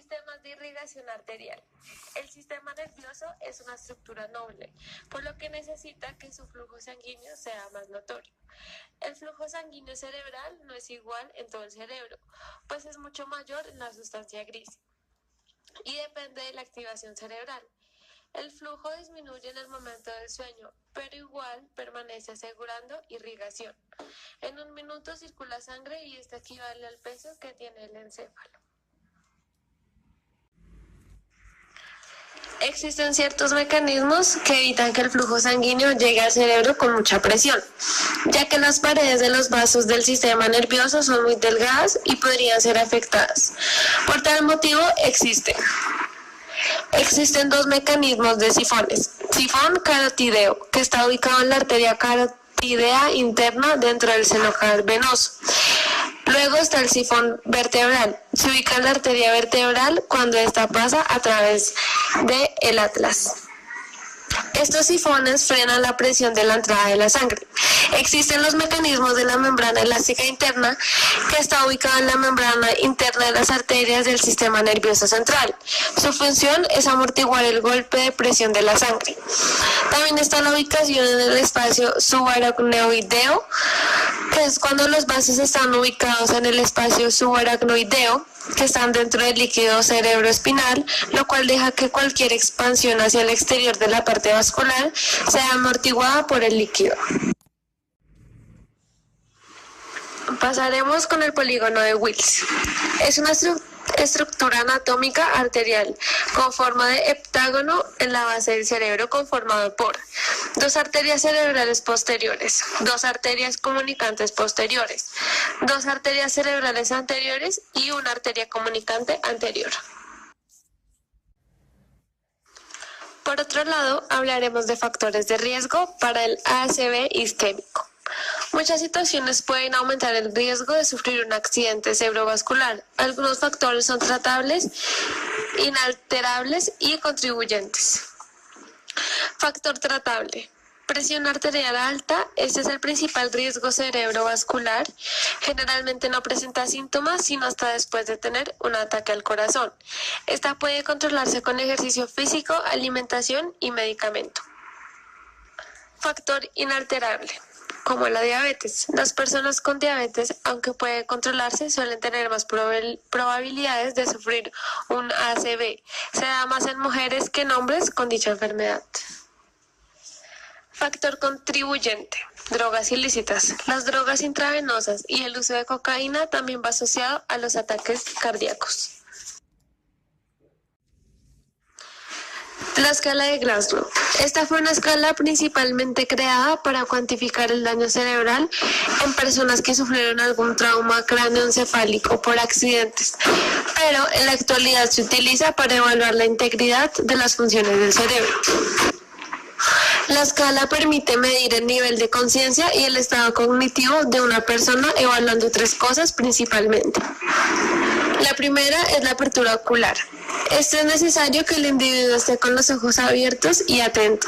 Sistemas de irrigación arterial. El sistema nervioso es una estructura noble, por lo que necesita que su flujo sanguíneo sea más notorio. El flujo sanguíneo cerebral no es igual en todo el cerebro, pues es mucho mayor en la sustancia gris y depende de la activación cerebral. El flujo disminuye en el momento del sueño, pero igual permanece asegurando irrigación. En un minuto circula sangre y esto equivale al peso que tiene el encéfalo. Existen ciertos mecanismos que evitan que el flujo sanguíneo llegue al cerebro con mucha presión, ya que las paredes de los vasos del sistema nervioso son muy delgadas y podrían ser afectadas. Por tal motivo existen dos mecanismos de sifones. Sifón carotideo, que está ubicado en la arteria carotidea interna dentro del seno venoso. Luego está el sifón vertebral. Se ubica en la arteria vertebral cuando ésta pasa a través del atlas. Estos sifones frenan la presión de la entrada de la sangre. Existen los mecanismos de la membrana elástica interna, que está ubicada en la membrana interna de las arterias del sistema nervioso central. Su función es amortiguar el golpe de presión de la sangre. También está la ubicación en el espacio subaracnoideo, que es cuando los vasos están ubicados en el espacio subaracnoideo, que están dentro del líquido cerebroespinal, lo cual deja que cualquier expansión hacia el exterior de la parte vascular sea amortiguada por el líquido. Pasaremos con el polígono de Wills. Es una estructura anatómica arterial con forma de heptágono en la base del cerebro, conformado por dos arterias cerebrales posteriores, dos arterias comunicantes posteriores, dos arterias cerebrales anteriores y una arteria comunicante anterior. Por otro lado, hablaremos de factores de riesgo para el ACV isquémico. Muchas situaciones pueden aumentar el riesgo de sufrir un accidente cerebrovascular. Algunos factores son tratables, inalterables y contribuyentes. Factor tratable. Presión arterial alta. Este es el principal riesgo cerebrovascular. Generalmente no presenta síntomas sino hasta después de tener un ataque al corazón. Esta puede controlarse con ejercicio físico, alimentación y medicamento. Factor inalterable. Como la diabetes. Las personas con diabetes, aunque puede controlarse, suelen tener más probabilidades de sufrir un ACV. Se da más en mujeres que en hombres con dicha enfermedad. Factor contribuyente. Drogas ilícitas. Las drogas intravenosas y el uso de cocaína también va asociado a los ataques cardíacos. La escala de Glasgow. Esta fue una escala principalmente creada para cuantificar el daño cerebral en personas que sufrieron algún trauma cráneoencefálico por accidentes, pero en la actualidad se utiliza para evaluar la integridad de las funciones del cerebro. La escala permite medir el nivel de conciencia y el estado cognitivo de una persona evaluando tres cosas principalmente. La primera es la apertura ocular. Esto es necesario que el individuo esté con los ojos abiertos y atento,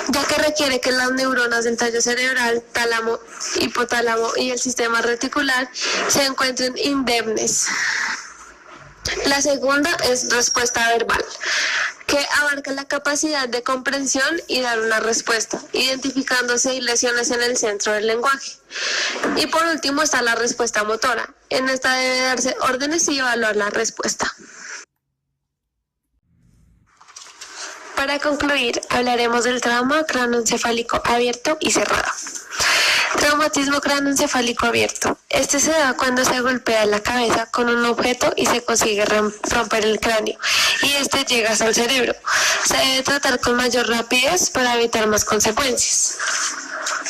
ya que requiere que las neuronas del tallo cerebral, tálamo, hipotálamo y el sistema reticular se encuentren indemnes. La segunda es respuesta verbal, que abarca la capacidad de comprensión y dar una respuesta, identificando si hay lesiones en el centro del lenguaje. Y por último está la respuesta motora. En esta debe darse órdenes y evaluar la respuesta. Para concluir, hablaremos del trauma cráneoencefálico abierto y cerrado. Traumatismo cráneoencefálico abierto. Este se da cuando se golpea la cabeza con un objeto y se consigue romper el cráneo, y este llega hasta el cerebro. Se debe tratar con mayor rapidez para evitar más consecuencias.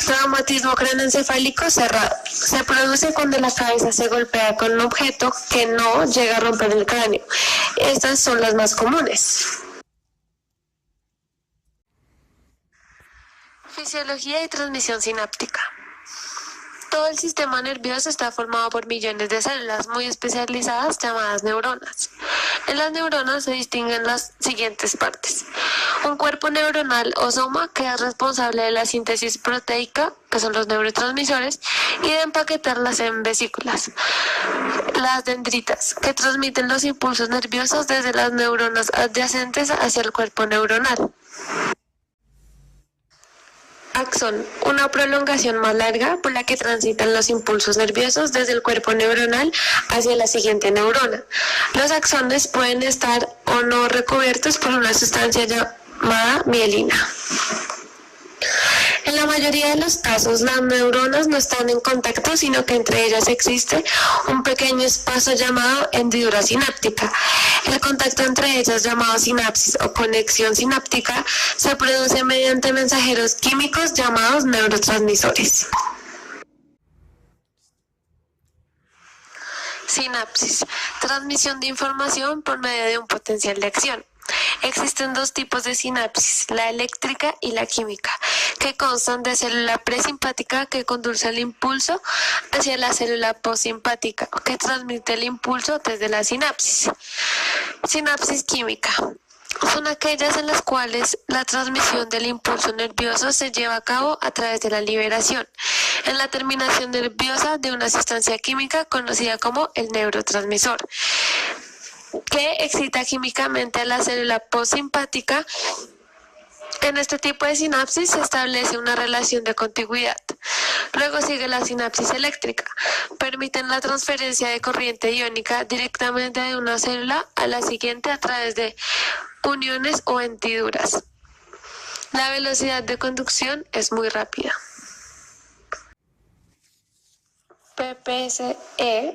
Traumatismo cráneoencefálico cerrado. Se produce cuando la cabeza se golpea con un objeto que no llega a romper el cráneo. Estas son las más comunes. Fisiología y transmisión sináptica. Todo el sistema nervioso está formado por millones de células muy especializadas llamadas neuronas. En las neuronas se distinguen las siguientes partes. Un cuerpo neuronal o soma que es responsable de la síntesis proteica, que son los neurotransmisores, y de empaquetarlas en vesículas. Las dendritas, que transmiten los impulsos nerviosos desde las neuronas adyacentes hacia el cuerpo neuronal. Axón, una prolongación más larga por la que transitan los impulsos nerviosos desde el cuerpo neuronal hacia la siguiente neurona. Los axones pueden estar o no recubiertos por una sustancia llamada mielina. En la mayoría de los casos, las neuronas no están en contacto, sino que entre ellas existe un pequeño espacio llamado hendidura sináptica. El contacto entre ellas, llamado sinapsis o conexión sináptica, se produce mediante mensajeros químicos llamados neurotransmisores. Sinapsis, transmisión de información por medio de un potencial de acción. Existen dos tipos de sinapsis, la eléctrica y la química, que constan de célula presimpática que conduce el impulso hacia la célula postsimpática, que transmite el impulso desde la sinapsis. Sinapsis química. Son aquellas en las cuales la transmisión del impulso nervioso se lleva a cabo a través de la liberación en la terminación nerviosa de una sustancia química conocida como el neurotransmisor, que excita químicamente a la célula postsimpática. En este tipo de sinapsis se establece una relación de contigüidad. Luego sigue la sinapsis eléctrica. Permiten la transferencia de corriente iónica directamente de una célula a la siguiente a través de uniones o hendiduras. La velocidad de conducción es muy rápida. PPSE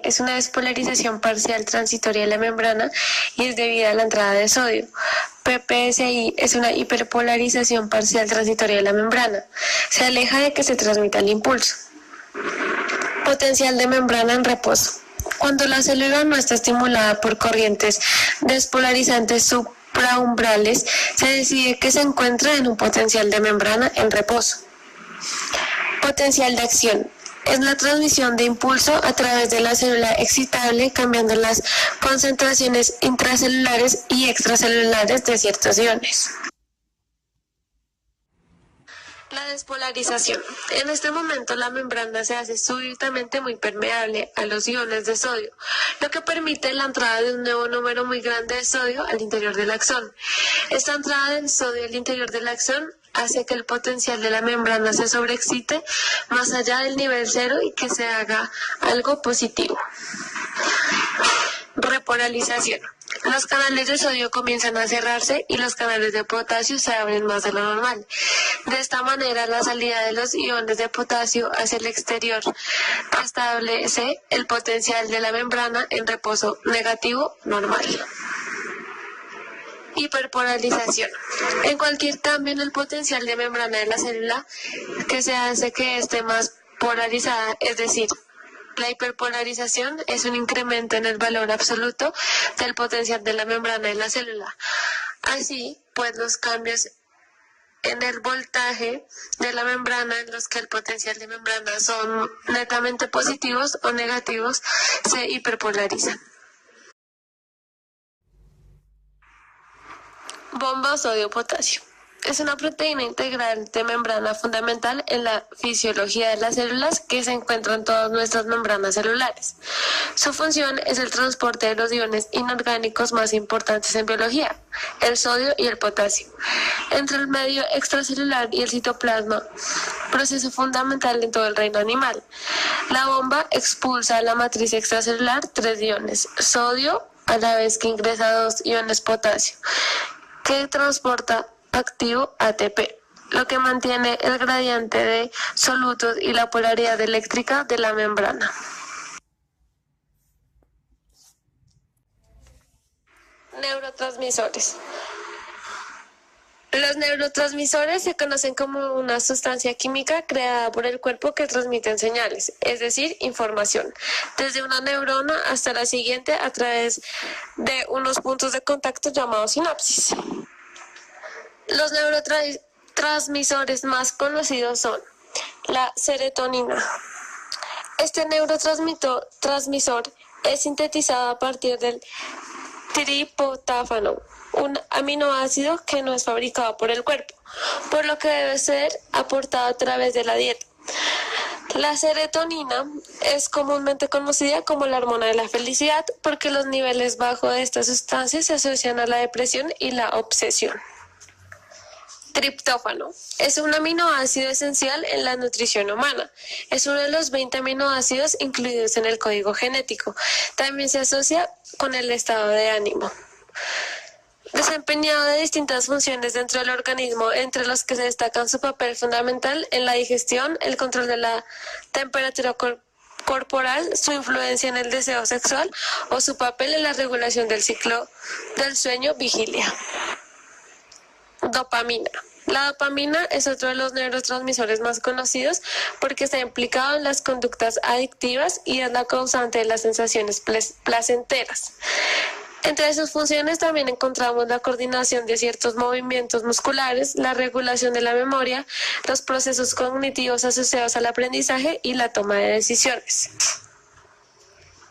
es una despolarización parcial transitoria de la membrana y es debida a la entrada de sodio. PPSI es una hiperpolarización parcial transitoria de la membrana. Se aleja de que se transmita el impulso. Potencial de membrana en reposo. Cuando la célula no está estimulada por corrientes despolarizantes supraumbrales, se decide que se encuentra en un potencial de membrana en reposo. Potencial de acción. Es la transmisión de impulso a través de la célula excitable, cambiando las concentraciones intracelulares y extracelulares de ciertos iones. La despolarización. En este momento la membrana se hace súbitamente muy permeable a los iones de sodio, lo que permite la entrada de un nuevo número muy grande de sodio al interior del axón. Esta entrada del sodio al interior del axón hace que el potencial de la membrana se sobreexcite más allá del nivel cero y que se haga algo positivo. Repolarización. Los canales de sodio comienzan a cerrarse y los canales de potasio se abren más de lo normal. De esta manera, la salida de los iones de potasio hacia el exterior establece el potencial de la membrana en reposo negativo normal. Hiperpolarización. En cualquier cambio en el potencial de membrana de la célula que se hace que esté más polarizada, es decir, la hiperpolarización es un incremento en el valor absoluto del potencial de la membrana de la célula. Así, pues los cambios en el voltaje de la membrana en los que el potencial de membrana son netamente positivos o negativos se hiperpolarizan. Bomba sodio-potasio. Es una proteína integral de membrana fundamental en la fisiología de las células que se encuentra en todas nuestras membranas celulares. Su función es el transporte de los iones inorgánicos más importantes en biología, el sodio y el potasio, entre el medio extracelular y el citoplasma, proceso fundamental en todo el reino animal. La bomba expulsa a la matriz extracelular 3 iones, sodio, a la vez que ingresa 2 iones potasio, que transporta activo ATP, lo que mantiene el gradiente de solutos y la polaridad eléctrica de la membrana. Neurotransmisores. Los neurotransmisores se conocen como una sustancia química creada por el cuerpo que transmiten señales, es decir, información, desde una neurona hasta la siguiente a través de unos puntos de contacto llamados sinapsis. Los neurotransmisores más conocidos son la serotonina, Este neurotransmisor es sintetizado a partir del triptófano, un aminoácido que no es fabricado por el cuerpo, por lo que debe ser aportado a través de la dieta. La serotonina es comúnmente conocida como la hormona de la felicidad porque los niveles bajos de esta sustancia se asocian a la depresión y la obsesión. Triptófano es un aminoácido esencial en la nutrición humana. Es uno de los 20 aminoácidos incluidos en el código genético. También se asocia con el estado de ánimo. Desempeñado de distintas funciones dentro del organismo, entre los que se destacan su papel fundamental en la digestión, el control de la temperatura corporal, su influencia en el deseo sexual o su papel en la regulación del ciclo del sueño-vigilia. Dopamina. La dopamina es otro de los neurotransmisores más conocidos porque está implicado en las conductas adictivas y es la causante de las sensaciones placenteras. Entre sus funciones también encontramos la coordinación de ciertos movimientos musculares, la regulación de la memoria, los procesos cognitivos asociados al aprendizaje y la toma de decisiones.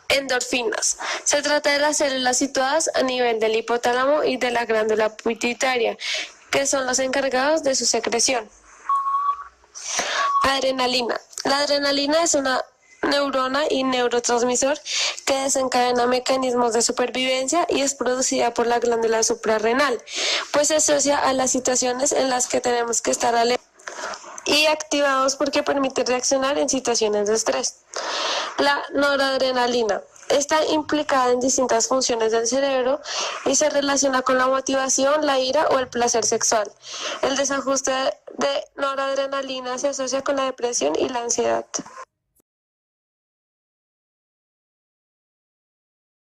Endorfinas. Se trata de las células situadas a nivel del hipotálamo y de la glándula pituitaria, que son los encargados de su secreción. Adrenalina. La adrenalina es una neurona y neurotransmisor que desencadena mecanismos de supervivencia y es producida por la glándula suprarrenal, pues se asocia a las situaciones en las que tenemos que estar alerta y activados porque permite reaccionar en situaciones de estrés. La noradrenalina está implicada en distintas funciones del cerebro y se relaciona con la motivación, la ira o el placer sexual. El desajuste de noradrenalina se asocia con la depresión y la ansiedad.